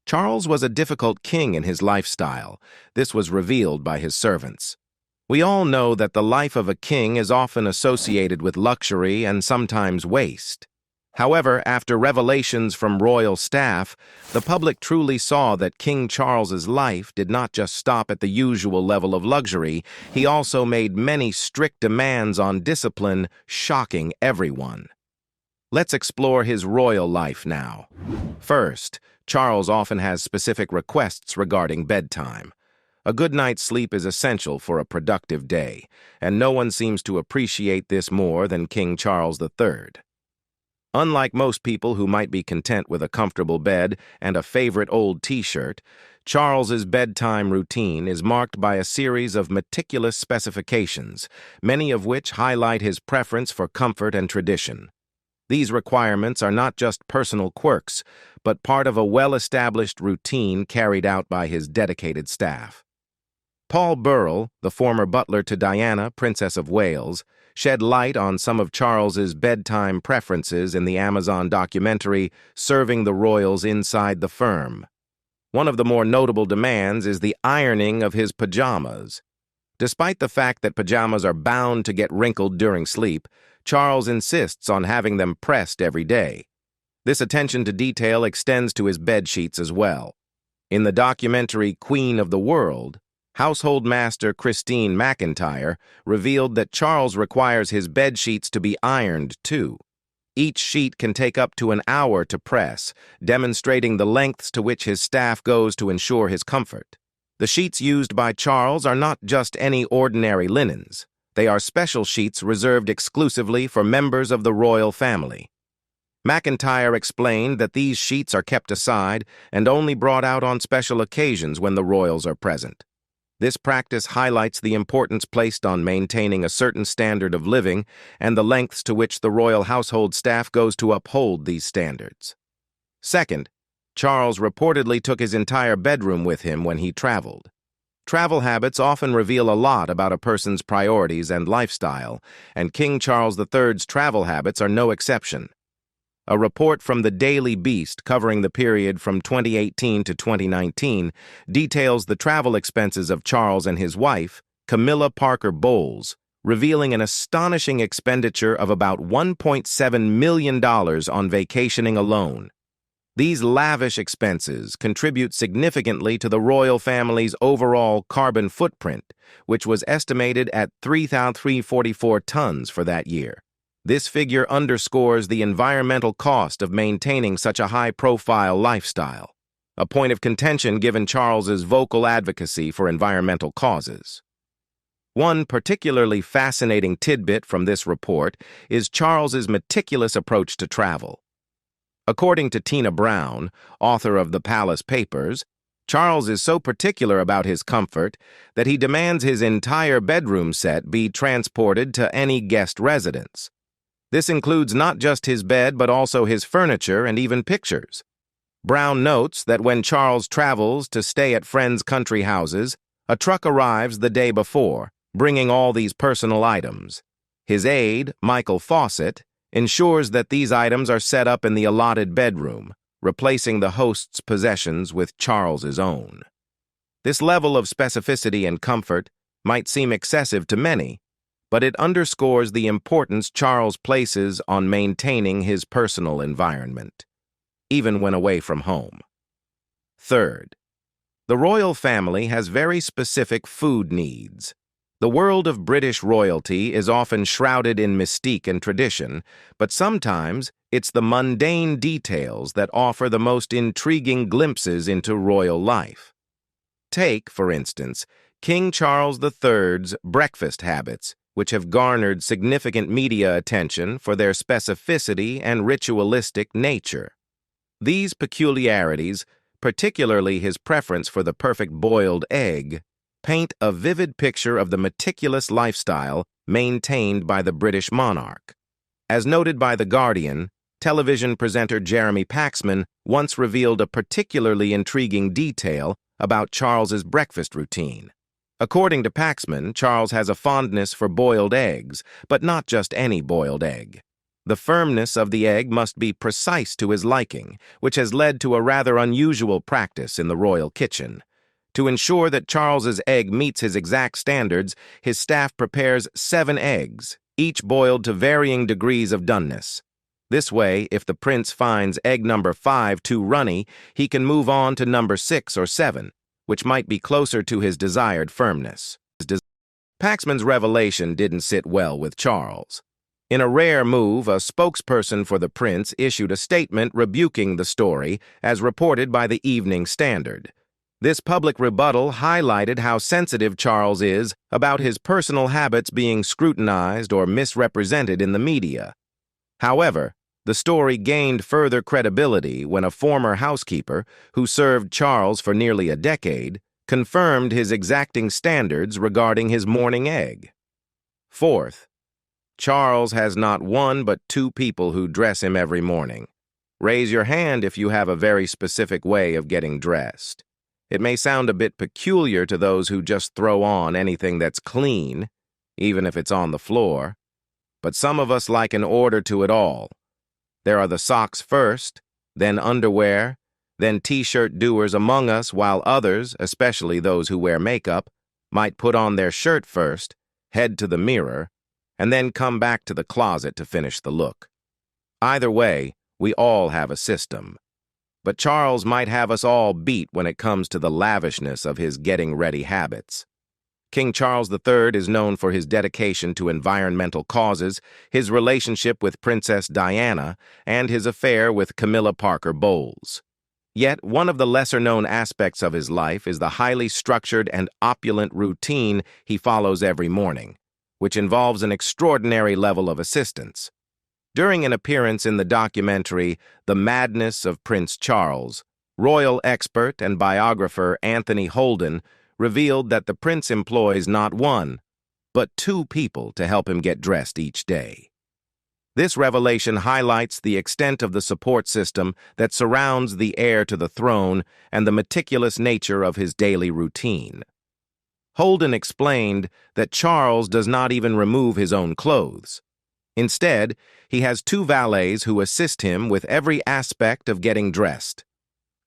Charles was a difficult king in his lifestyle. This was revealed by his servants. We all know that the life of a king is often associated with luxury and sometimes waste. However, after revelations from royal staff, the public truly saw that King Charles's life did not just stop at the usual level of luxury. He also made many strict demands on discipline, shocking everyone. Let's explore his royal life now. First, Charles often has specific requests regarding bedtime. A good night's sleep is essential for a productive day, and no one seems to appreciate this more than King Charles III. Unlike most people who might be content with a comfortable bed and a favorite old t-shirt, Charles's bedtime routine is marked by a series of meticulous specifications, many of which highlight his preference for comfort and tradition. These requirements are not just personal quirks, but part of a well-established routine carried out by his dedicated staff. Paul Burrell, the former butler to Diana, Princess of Wales, shed light on some of Charles's bedtime preferences in the Amazon documentary Serving the Royals Inside the Firm. One of the more notable demands is the ironing of his pajamas. Despite the fact that pajamas are bound to get wrinkled during sleep, Charles insists on having them pressed every day. This attention to detail extends to his bed sheets as well. In the documentary Queen of the World, household master Christine McIntyre revealed that Charles requires his bed sheets to be ironed too. Each sheet can take up to an hour to press, demonstrating the lengths to which his staff goes to ensure his comfort. The sheets used by Charles are not just any ordinary linens. They are special sheets reserved exclusively for members of the royal family. McIntyre explained that these sheets are kept aside and only brought out on special occasions when the royals are present. This practice highlights the importance placed on maintaining a certain standard of living and the lengths to which the royal household staff goes to uphold these standards. Second, Charles reportedly took his entire bedroom with him when he traveled. Travel habits often reveal a lot about a person's priorities and lifestyle, and King Charles III's travel habits are no exception. A report from the Daily Beast covering the period from 2018 to 2019 details the travel expenses of Charles and his wife, Camilla Parker Bowles, revealing an astonishing expenditure of about $1.7 million on vacationing alone. These lavish expenses contribute significantly to the royal family's overall carbon footprint, which was estimated at 3,344 tons for that year. This figure underscores the environmental cost of maintaining such a high-profile lifestyle, a point of contention given Charles's vocal advocacy for environmental causes. One particularly fascinating tidbit from this report is Charles's meticulous approach to travel. According to Tina Brown, author of The Palace Papers, Charles is so particular about his comfort that he demands his entire bedroom set be transported to any guest residence. This includes not just his bed but also his furniture and even pictures. Brown notes that when Charles travels to stay at friends' country houses, a truck arrives the day before, bringing all these personal items. His aide, Michael Fawcett, ensures that these items are set up in the allotted bedroom, replacing the host's possessions with Charles's own. This level of specificity and comfort might seem excessive to many, but it underscores the importance Charles places on maintaining his personal environment, even when away from home. Third, the royal family has very specific food needs. The world of British royalty is often shrouded in mystique and tradition, but sometimes it's the mundane details that offer the most intriguing glimpses into royal life. Take, for instance, King Charles III's breakfast habits, which have garnered significant media attention for their specificity and ritualistic nature. These peculiarities, particularly his preference for the perfect boiled egg, paint a vivid picture of the meticulous lifestyle maintained by the British monarch. As noted by The Guardian, television presenter Jeremy Paxman once revealed a particularly intriguing detail about Charles's breakfast routine. According to Paxman, Charles has a fondness for boiled eggs, but not just any boiled egg. The firmness of the egg must be precise to his liking, which has led to a rather unusual practice in the royal kitchen. To ensure that Charles's egg meets his exact standards, his staff prepares 7 eggs, each boiled to varying degrees of doneness. This way, if the prince finds egg number 5 too runny, he can move on to number 6 or 7, which might be closer to his desired firmness. Paxman's revelation didn't sit well with Charles. In a rare move, a spokesperson for the prince issued a statement rebuking the story, as reported by the Evening Standard. This public rebuttal highlighted how sensitive Charles is about his personal habits being scrutinized or misrepresented in the media. However, the story gained further credibility when a former housekeeper, who served Charles for nearly a decade, confirmed his exacting standards regarding his morning egg. Fourth, Charles has not 1 but 2 people who dress him every morning. Raise your hand if you have a very specific way of getting dressed. It may sound a bit peculiar to those who just throw on anything that's clean, even if it's on the floor, but some of us like an order to it all. There are the socks first, then underwear, then t-shirt doers among us, while others, especially those who wear makeup, might put on their shirt first, head to the mirror, and then come back to the closet to finish the look. Either way, we all have a system. But Charles might have us all beat when it comes to the lavishness of his getting-ready habits. King Charles III is known for his dedication to environmental causes, his relationship with Princess Diana, and his affair with Camilla Parker Bowles. Yet, one of the lesser-known aspects of his life is the highly structured and opulent routine he follows every morning, which involves an extraordinary level of assistance. During an appearance in the documentary The Madness of Prince Charles, royal expert and biographer Anthony Holden revealed that the prince employs not 1, but 2 people to help him get dressed each day. This revelation highlights the extent of the support system that surrounds the heir to the throne and the meticulous nature of his daily routine. Holden explained that Charles does not even remove his own clothes. Instead, he has 2 valets who assist him with every aspect of getting dressed.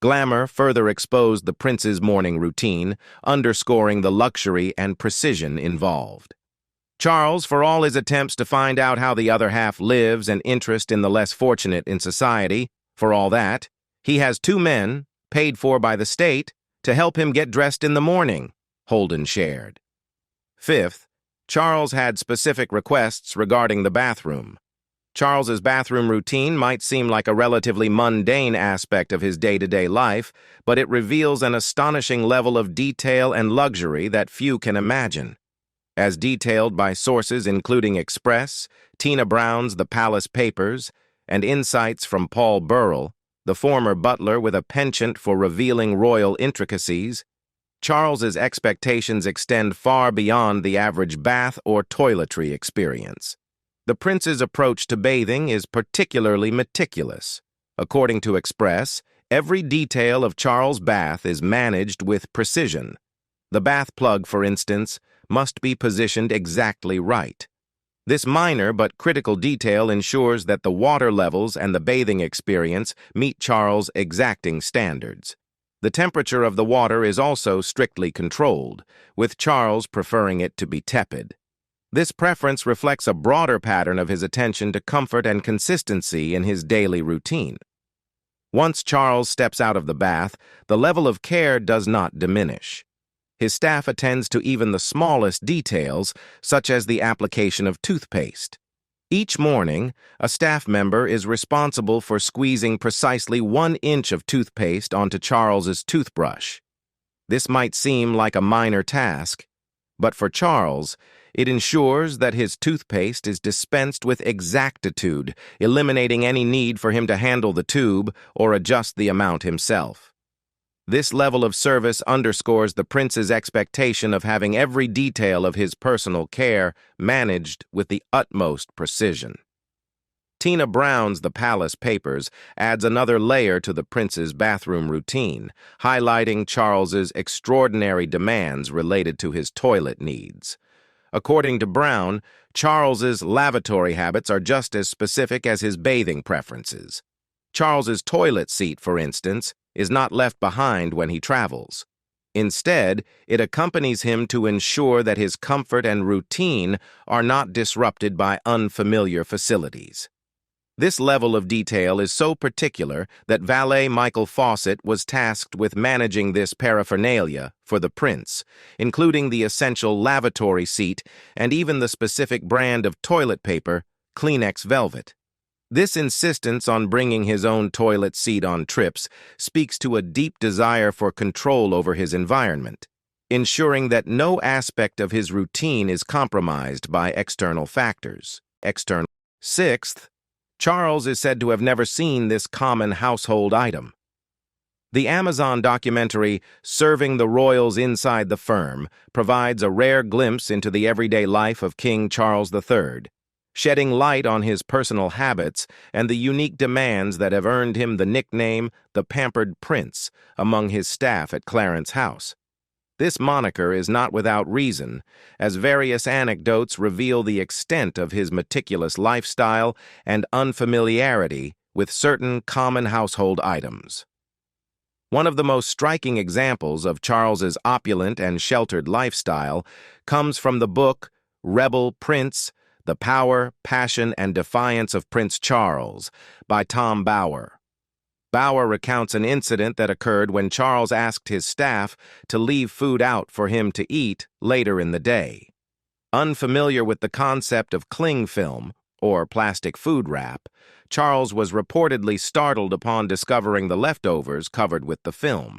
Glamour further exposed the prince's morning routine, underscoring the luxury and precision involved. Charles, for all his attempts to find out how the other half lives and interest in the less fortunate in society, for all that, he has 2 men, paid for by the state, to help him get dressed in the morning, Holden shared. Fifth, Charles had specific requests regarding the bathroom. Charles's bathroom routine might seem like a relatively mundane aspect of his day-to-day life, but it reveals an astonishing level of detail and luxury that few can imagine. As detailed by sources including Express, Tina Brown's The Palace Papers, and insights from Paul Burrell, the former butler with a penchant for revealing royal intricacies, Charles's expectations extend far beyond the average bath or toiletry experience. The prince's approach to bathing is particularly meticulous. According to Express, every detail of Charles' bath is managed with precision. The bath plug, for instance, must be positioned exactly right. This minor but critical detail ensures that the water levels and the bathing experience meet Charles' exacting standards. The temperature of the water is also strictly controlled, with Charles preferring it to be tepid. This preference reflects a broader pattern of his attention to comfort and consistency in his daily routine. Once Charles steps out of the bath, the level of care does not diminish. His staff attends to even the smallest details, such as the application of toothpaste. Each morning, a staff member is responsible for squeezing precisely 1 inch of toothpaste onto Charles's toothbrush. This might seem like a minor task, but for Charles, it ensures that his toothpaste is dispensed with exactitude, eliminating any need for him to handle the tube or adjust the amount himself. This level of service underscores the prince's expectation of having every detail of his personal care managed with the utmost precision. Tina Brown's The Palace Papers adds another layer to the prince's bathroom routine, highlighting Charles's extraordinary demands related to his toilet needs. According to Brown, Charles's lavatory habits are just as specific as his bathing preferences. Charles's toilet seat, for instance, is not left behind when he travels. Instead, it accompanies him to ensure that his comfort and routine are not disrupted by unfamiliar facilities. This level of detail is so particular that valet Michael Fawcett was tasked with managing this paraphernalia for the prince, including the essential lavatory seat and even the specific brand of toilet paper, Kleenex Velvet. This insistence on bringing his own toilet seat on trips speaks to a deep desire for control over his environment, ensuring that no aspect of his routine is compromised by external factors. Sixth, Charles is said to have never seen this common household item. The Amazon documentary Serving the Royals Inside the Firm provides a rare glimpse into the everyday life of King Charles III, shedding light on his personal habits and the unique demands that have earned him the nickname the Pampered Prince among his staff at Clarence House. This moniker is not without reason, as various anecdotes reveal the extent of his meticulous lifestyle and unfamiliarity with certain common household items. One of the most striking examples of Charles's opulent and sheltered lifestyle comes from the book Rebel Prince: The Power, Passion, and Defiance of Prince Charles by Tom Bower. Bower recounts an incident that occurred when Charles asked his staff to leave food out for him to eat later in the day. Unfamiliar with the concept of cling film, or plastic food wrap, Charles was reportedly startled upon discovering the leftovers covered with the film.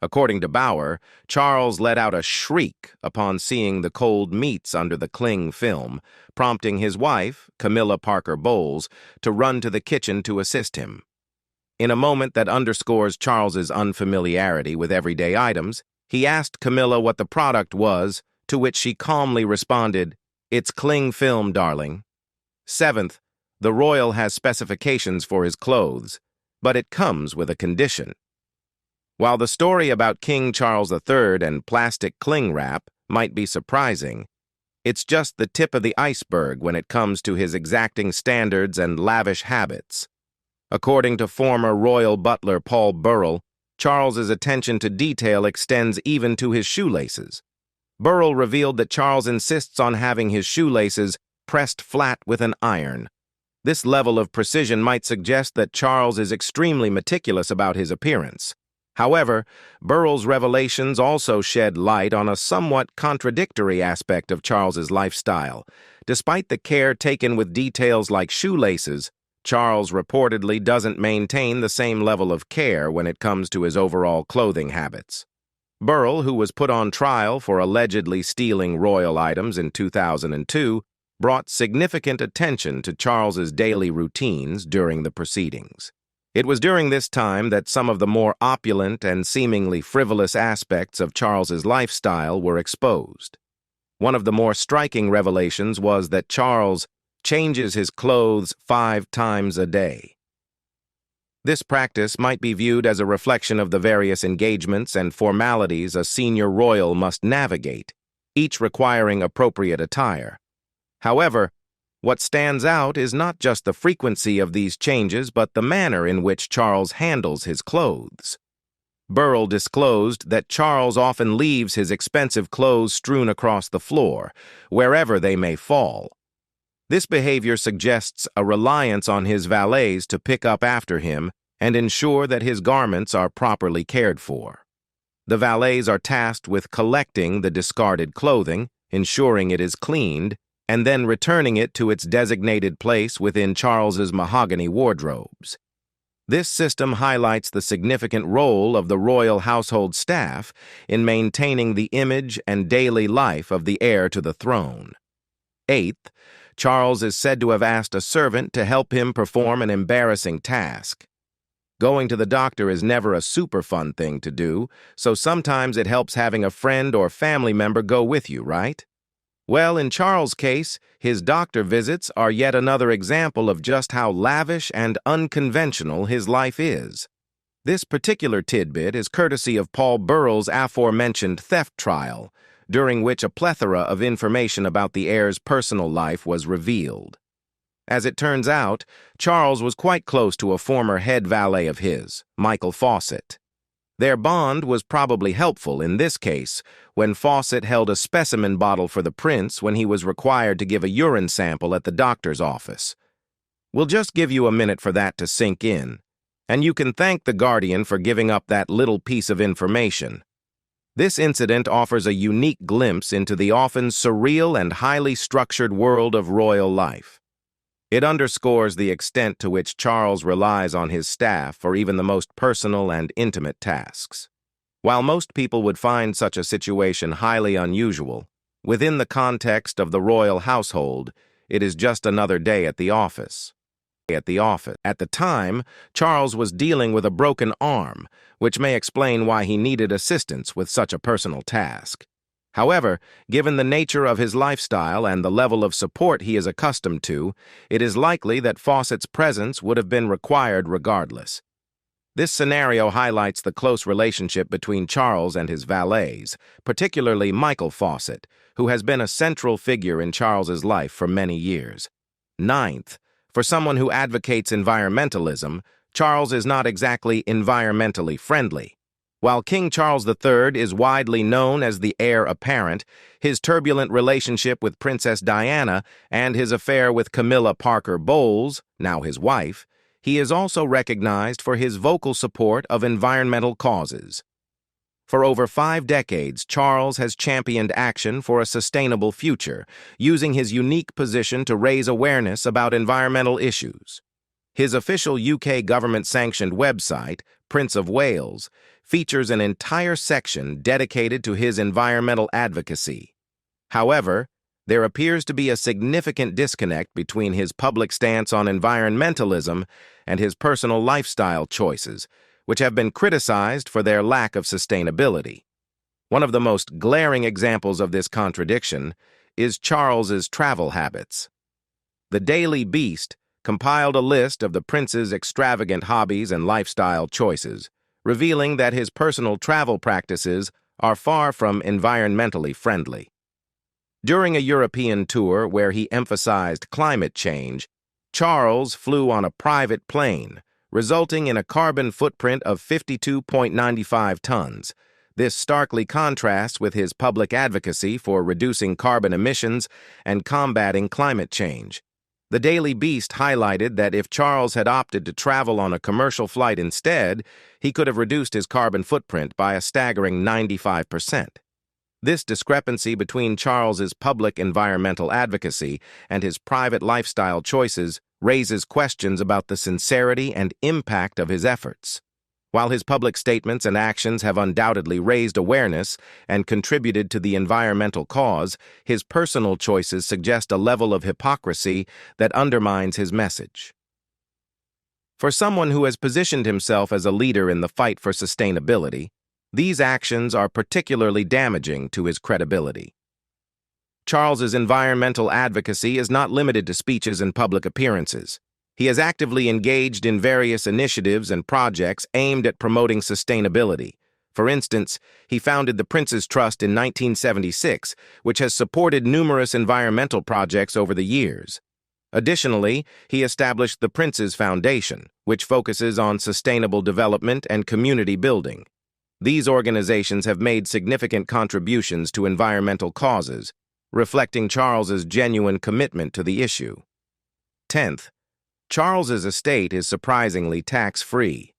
According to Bower, Charles let out a shriek upon seeing the cold meats under the cling film, prompting his wife, Camilla Parker Bowles, to run to the kitchen to assist him. In a moment that underscores Charles's unfamiliarity with everyday items, he asked Camilla what the product was, to which she calmly responded, "It's cling film, darling." Seventh, the royal has specifications for his clothes, but it comes with a condition. While the story about King Charles III and plastic cling wrap might be surprising, it's just the tip of the iceberg when it comes to his exacting standards and lavish habits. According to former royal butler Paul Burrell, Charles's attention to detail extends even to his shoelaces. Burrell revealed that Charles insists on having his shoelaces pressed flat with an iron. This level of precision might suggest that Charles is extremely meticulous about his appearance. However, Burrell's revelations also shed light on a somewhat contradictory aspect of Charles's lifestyle. Despite the care taken with details like shoelaces, Charles reportedly doesn't maintain the same level of care when it comes to his overall clothing habits. Burrell, who was put on trial for allegedly stealing royal items in 2002, brought significant attention to Charles's daily routines during the proceedings. It was during this time that some of the more opulent and seemingly frivolous aspects of Charles's lifestyle were exposed. One of the more striking revelations was that Charles changes his clothes 5 times a day. This practice might be viewed as a reflection of the various engagements and formalities a senior royal must navigate, each requiring appropriate attire. However, what stands out is not just the frequency of these changes, but the manner in which Charles handles his clothes. Burrell disclosed that Charles often leaves his expensive clothes strewn across the floor, wherever they may fall. This behavior suggests a reliance on his valets to pick up after him and ensure that his garments are properly cared for. The valets are tasked with collecting the discarded clothing, ensuring it is cleaned, and then returning it to its designated place within Charles's mahogany wardrobes. This system highlights the significant role of the royal household staff in maintaining the image and daily life of the heir to the throne. Eighth, Charles is said to have asked a servant to help him perform an embarrassing task. Going to the doctor is never a super fun thing to do, so sometimes it helps having a friend or family member go with you, right? Well, in Charles' case, his doctor visits are yet another example of just how lavish and unconventional his life is. This particular tidbit is courtesy of Paul Burrell's aforementioned theft trial. during which a plethora of information about the heir's personal life was revealed. As it turns out, Charles was quite close to a former head valet of his, Michael Fawcett. Their bond was probably helpful in this case when Fawcett held a specimen bottle for the prince when he was required to give a urine sample at the doctor's office. We'll just give you a minute for that to sink in, and you can thank the Guardian for giving up that little piece of information. This incident offers a unique glimpse into the often surreal and highly structured world of royal life. It underscores the extent to which Charles relies on his staff for even the most personal and intimate tasks. While most people would find such a situation highly unusual, within the context of the royal household, it is just another day at the office. At the time, Charles was dealing with a broken arm, which may explain why he needed assistance with such a personal task. However, given the nature of his lifestyle and the level of support he is accustomed to, it is likely that Fawcett's presence would have been required regardless. This scenario highlights the close relationship between Charles and his valets, particularly Michael Fawcett, who has been a central figure in Charles's life for many years. Ninth, for someone who advocates environmentalism, Charles is not exactly environmentally friendly. While King Charles III is widely known as the heir apparent, his turbulent relationship with Princess Diana and his affair with Camilla Parker Bowles, now his wife, he is also recognized for his vocal support of environmental causes. For over 5 decades, Charles has championed action for a sustainable future, using his unique position to raise awareness about environmental issues. His official UK government-sanctioned website, Prince of Wales, features an entire section dedicated to his environmental advocacy. However, there appears to be a significant disconnect between his public stance on environmentalism and his personal lifestyle choices, which have been criticized for their lack of sustainability. One of the most glaring examples of this contradiction is Charles's travel habits. The Daily Beast compiled a list of the prince's extravagant hobbies and lifestyle choices, revealing that his personal travel practices are far from environmentally friendly. During a European tour where he emphasized climate change, Charles flew on a private plane, resulting in a carbon footprint of 52.95 tons. This starkly contrasts with his public advocacy for reducing carbon emissions and combating climate change. The Daily Beast highlighted that if Charles had opted to travel on a commercial flight instead, he could have reduced his carbon footprint by a staggering 95%. This discrepancy between Charles's public environmental advocacy and his private lifestyle choices raises questions about the sincerity and impact of his efforts. While his public statements and actions have undoubtedly raised awareness and contributed to the environmental cause, his personal choices suggest a level of hypocrisy that undermines his message. For someone who has positioned himself as a leader in the fight for sustainability, these actions are particularly damaging to his credibility. Charles's environmental advocacy is not limited to speeches and public appearances. He is actively engaged in various initiatives and projects aimed at promoting sustainability. For instance, he founded the Prince's Trust in 1976, which has supported numerous environmental projects over the years. Additionally, he established the Prince's Foundation, which focuses on sustainable development and community building. These organizations have made significant contributions to environmental causes, reflecting Charles's genuine commitment to the issue. 10th, Charles's estate is surprisingly tax-free.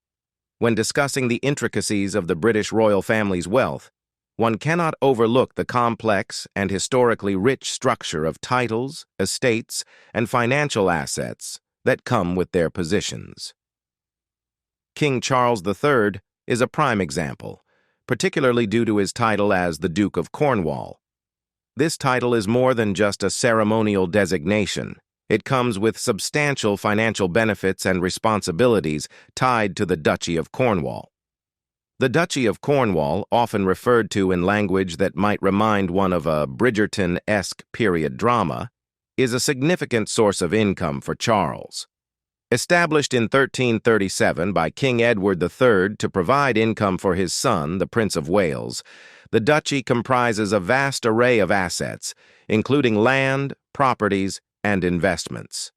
When discussing the intricacies of the British royal family's wealth, one cannot overlook the complex and historically rich structure of titles, estates, and financial assets that come with their positions. King Charles III is a prime example, particularly due to his title as the Duke of Cornwall. This title is more than just a ceremonial designation. It comes with substantial financial benefits and responsibilities tied to the Duchy of Cornwall. The Duchy of Cornwall, often referred to in language that might remind one of a Bridgerton-esque period drama, is a significant source of income for Charles. Established in 1337 by King Edward III to provide income for his son, the Prince of Wales, the duchy comprises a vast array of assets, including land, properties, and investments.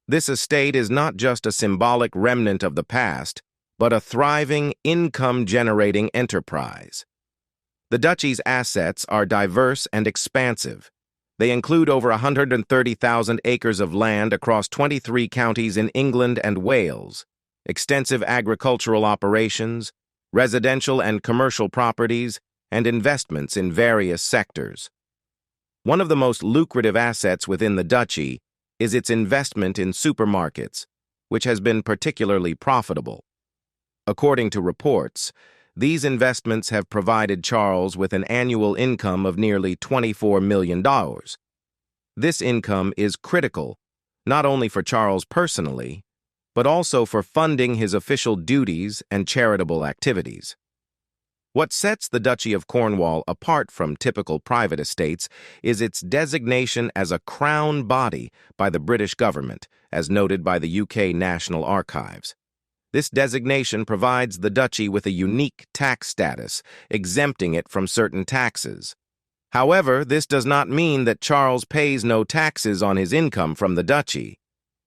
This estate is not just a symbolic remnant of the past, but a thriving, income-generating enterprise. The duchy's assets are diverse and expansive. They include over 130,000 acres of land across 23 counties in England and Wales, extensive agricultural operations, residential and commercial properties, and investments in various sectors. One of the most lucrative assets within the duchy is its investment in supermarkets, which has been particularly profitable. According to reports, these investments have provided Charles with an annual income of nearly $24 million. This income is critical, not only for Charles personally, but also for funding his official duties and charitable activities. What sets the Duchy of Cornwall apart from typical private estates is its designation as a crown body by the British government, as noted by the UK National Archives. This designation provides the duchy with a unique tax status, exempting it from certain taxes. However, this does not mean that Charles pays no taxes on his income from the duchy.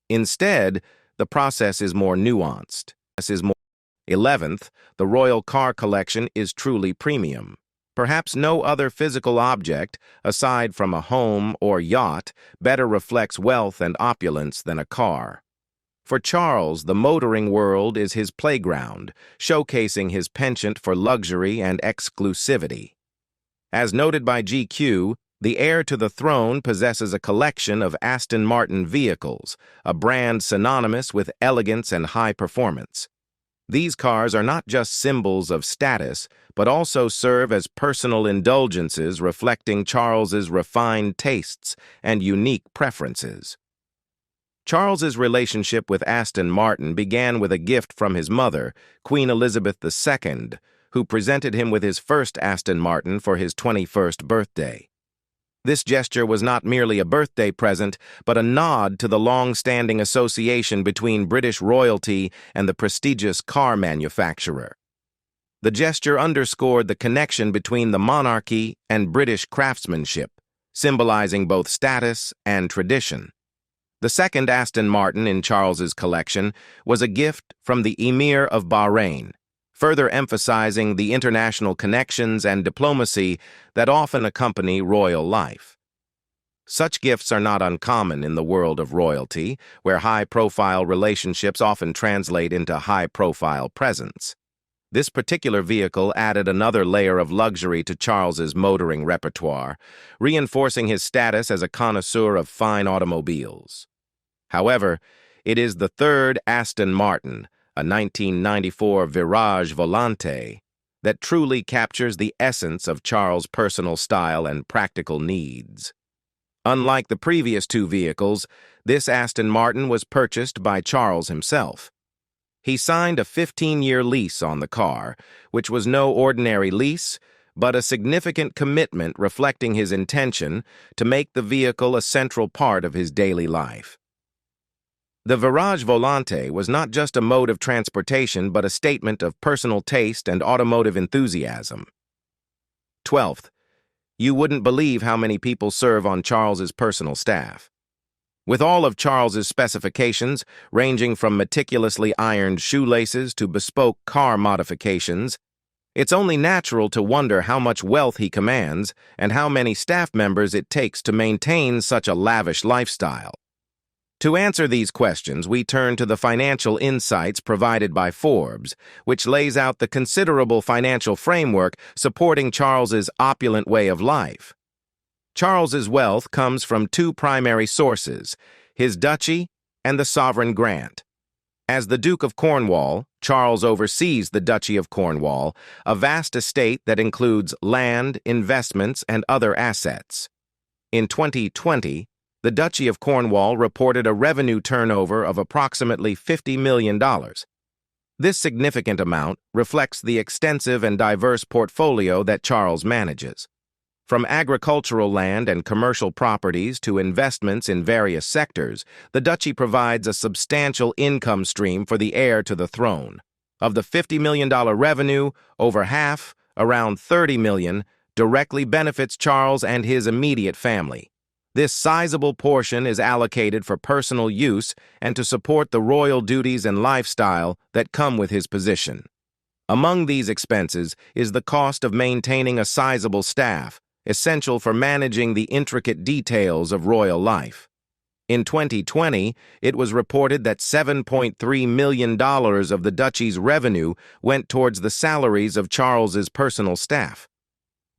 Instead, the process is more nuanced. 11th, the royal car collection is truly premium. Perhaps no other physical object, aside from a home or yacht, better reflects wealth and opulence than a car. For Charles, the motoring world is his playground, showcasing his penchant for luxury and exclusivity. As noted by GQ, the heir to the throne possesses a collection of Aston Martin vehicles, a brand synonymous with elegance and high performance. These cars are not just symbols of status, but also serve as personal indulgences reflecting Charles's refined tastes and unique preferences. Charles's relationship with Aston Martin began with a gift from his mother, Queen Elizabeth II, who presented him with his first Aston Martin for his 21st birthday. This gesture was not merely a birthday present, but a nod to the long-standing association between British royalty and the prestigious car manufacturer. The gesture underscored the connection between the monarchy and British craftsmanship, symbolizing both status and tradition. The second Aston Martin in Charles's collection was a gift from the Emir of Bahrain, further emphasizing the international connections and diplomacy that often accompany royal life. Such gifts are not uncommon in the world of royalty, where high-profile relationships often translate into high-profile presence. This particular vehicle added another layer of luxury to Charles's motoring repertoire, reinforcing his status as a connoisseur of fine automobiles. However, it is the third Aston Martin, a 1994 Virage Volante, that truly captures the essence of Charles' personal style and practical needs. Unlike the previous two vehicles, this Aston Martin was purchased by Charles himself. He signed a 15-year lease on the car, which was no ordinary lease, but a significant commitment reflecting his intention to make the vehicle a central part of his daily life. The Virage Volante was not just a mode of transportation, but a statement of personal taste and automotive enthusiasm. 12th, you wouldn't believe how many people serve on Charles's personal staff. With all of Charles's specifications, ranging from meticulously ironed shoelaces to bespoke car modifications, it's only natural to wonder how much wealth he commands and how many staff members it takes to maintain such a lavish lifestyle. To answer these questions, we turn to the financial insights provided by Forbes, which lays out the considerable financial framework supporting Charles's opulent way of life. Charles's wealth comes from two primary sources, his duchy and the sovereign grant. As the Duke of Cornwall, Charles oversees the Duchy of Cornwall, a vast estate that includes land, investments, and other assets. In 2020, the Duchy of Cornwall reported a revenue turnover of approximately $50 million. This significant amount reflects the extensive and diverse portfolio that Charles manages. From agricultural land and commercial properties to investments in various sectors, the duchy provides a substantial income stream for the heir to the throne. Of the $50 million revenue, over half, around $30 million, directly benefits Charles and his immediate family. This sizable portion is allocated for personal use and to support the royal duties and lifestyle that come with his position. Among these expenses is the cost of maintaining a sizable staff, essential for managing the intricate details of royal life. In 2020, it was reported that $7.3 million of the duchy's revenue went towards the salaries of Charles's personal staff.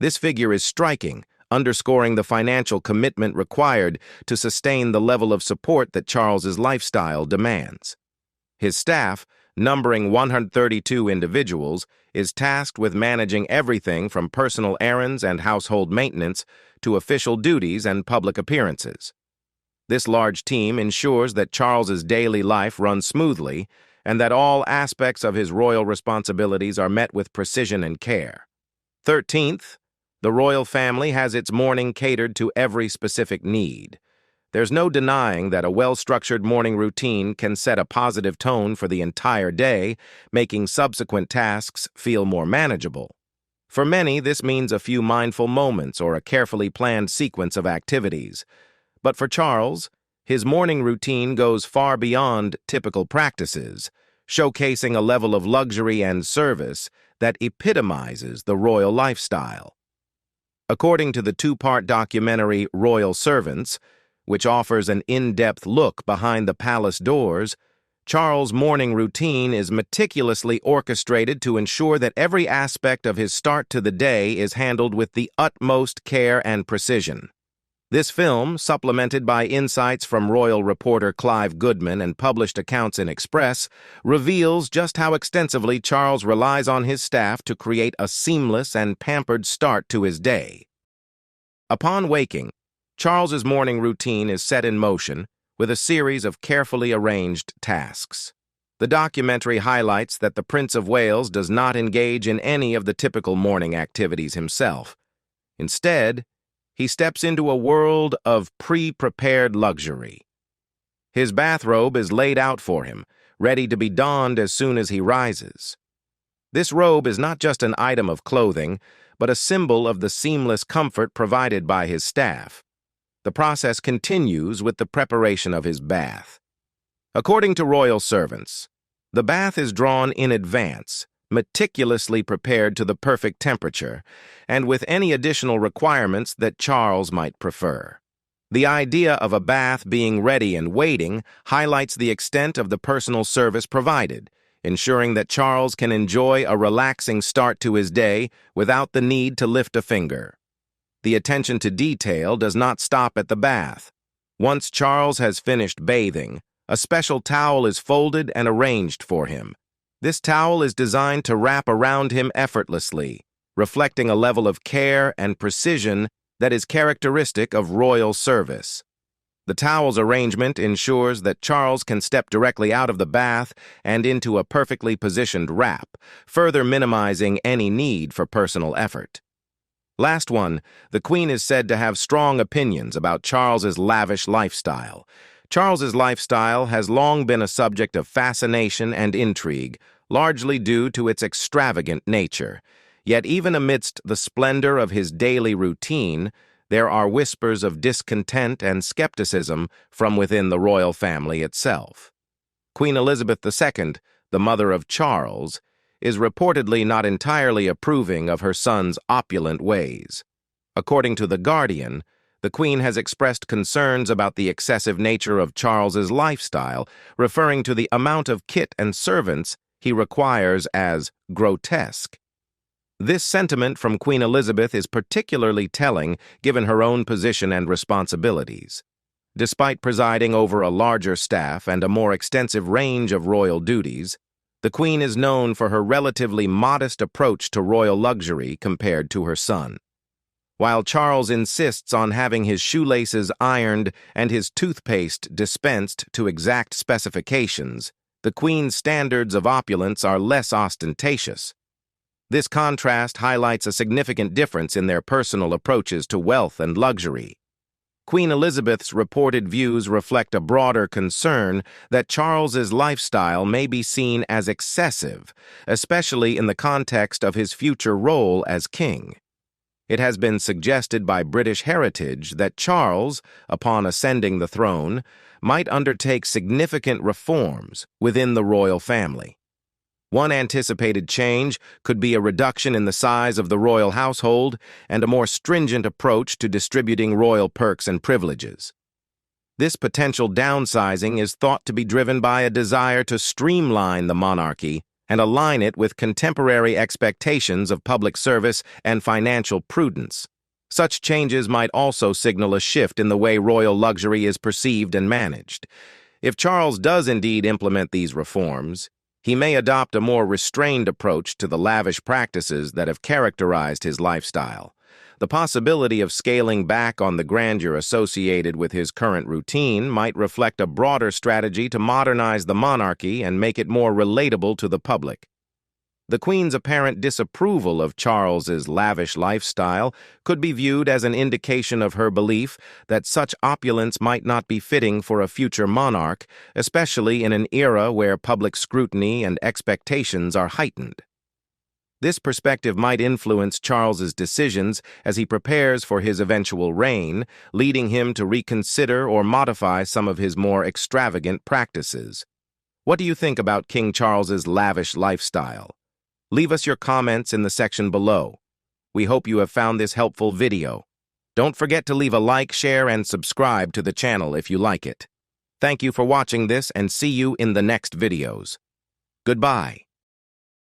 This figure is striking, underscoring the financial commitment required to sustain the level of support that Charles's lifestyle demands. His staff, numbering 132 individuals, is tasked with managing everything from personal errands and household maintenance to official duties and public appearances. This large team ensures that Charles's daily life runs smoothly and that all aspects of his royal responsibilities are met with precision and care. 13th, the royal family has its morning catered to every specific need. There's no denying that a well-structured morning routine can set a positive tone for the entire day, making subsequent tasks feel more manageable. For many, this means a few mindful moments or a carefully planned sequence of activities. But for Charles, his morning routine goes far beyond typical practices, showcasing a level of luxury and service that epitomizes the royal lifestyle. According to the two-part documentary Royal Servants, which offers an in-depth look behind the palace doors, Charles' morning routine is meticulously orchestrated to ensure that every aspect of his start to the day is handled with the utmost care and precision. This film, supplemented by insights from royal reporter Clive Goodman and published accounts in Express, reveals just how extensively Charles relies on his staff to create a seamless and pampered start to his day. Upon waking, Charles's morning routine is set in motion with a series of carefully arranged tasks. The documentary highlights that the Prince of Wales does not engage in any of the typical morning activities himself. Instead, he steps into a world of pre-prepared luxury. His bathrobe is laid out for him, ready to be donned as soon as he rises. This robe is not just an item of clothing, but a symbol of the seamless comfort provided by his staff. The process continues with the preparation of his bath. According to royal servants, the bath is drawn in advance, meticulously prepared to the perfect temperature, and with any additional requirements that Charles might prefer. The idea of a bath being ready and waiting highlights the extent of the personal service provided, ensuring that Charles can enjoy a relaxing start to his day without the need to lift a finger. The attention to detail does not stop at the bath. Once Charles has finished bathing, a special towel is folded and arranged for him. This towel is designed to wrap around him effortlessly, reflecting a level of care and precision that is characteristic of royal service. The towel's arrangement ensures that Charles can step directly out of the bath and into a perfectly positioned wrap, further minimizing any need for personal effort. Last one, the Queen is said to have strong opinions about Charles's lavish lifestyle. Charles's lifestyle has long been a subject of fascination and intrigue, largely due to its extravagant nature. Yet even amidst the splendor of his daily routine, there are whispers of discontent and skepticism from within the royal family itself. Queen Elizabeth II, the mother of Charles, is reportedly not entirely approving of her son's opulent ways. According to The Guardian, the Queen has expressed concerns about the excessive nature of Charles's lifestyle, referring to the amount of kit and servants he requires as grotesque. This sentiment from Queen Elizabeth is particularly telling given her own position and responsibilities. Despite presiding over a larger staff and a more extensive range of royal duties, the Queen is known for her relatively modest approach to royal luxury compared to her son. While Charles insists on having his shoelaces ironed and his toothpaste dispensed to exact specifications, the Queen's standards of opulence are less ostentatious. This contrast highlights a significant difference in their personal approaches to wealth and luxury. Queen Elizabeth's reported views reflect a broader concern that Charles's lifestyle may be seen as excessive, especially in the context of his future role as king. It has been suggested by British Heritage that Charles, upon ascending the throne, might undertake significant reforms within the royal family. One anticipated change could be a reduction in the size of the royal household and a more stringent approach to distributing royal perks and privileges. This potential downsizing is thought to be driven by a desire to streamline the monarchy and align it with contemporary expectations of public service and financial prudence. Such changes might also signal a shift in the way royal luxury is perceived and managed. If Charles does indeed implement these reforms, he may adopt a more restrained approach to the lavish practices that have characterized his lifestyle. The possibility of scaling back on the grandeur associated with his current routine might reflect a broader strategy to modernize the monarchy and make it more relatable to the public. The Queen's apparent disapproval of Charles's lavish lifestyle could be viewed as an indication of her belief that such opulence might not be fitting for a future monarch, especially in an era where public scrutiny and expectations are heightened. This perspective might influence Charles's decisions as he prepares for his eventual reign, leading him to reconsider or modify some of his more extravagant practices. What do you think about King Charles's lavish lifestyle? Leave us your comments in the section below. We hope you have found this helpful video. Don't forget to leave a like, share, and subscribe to the channel if you like it. Thank you for watching this and see you in the next videos. Goodbye.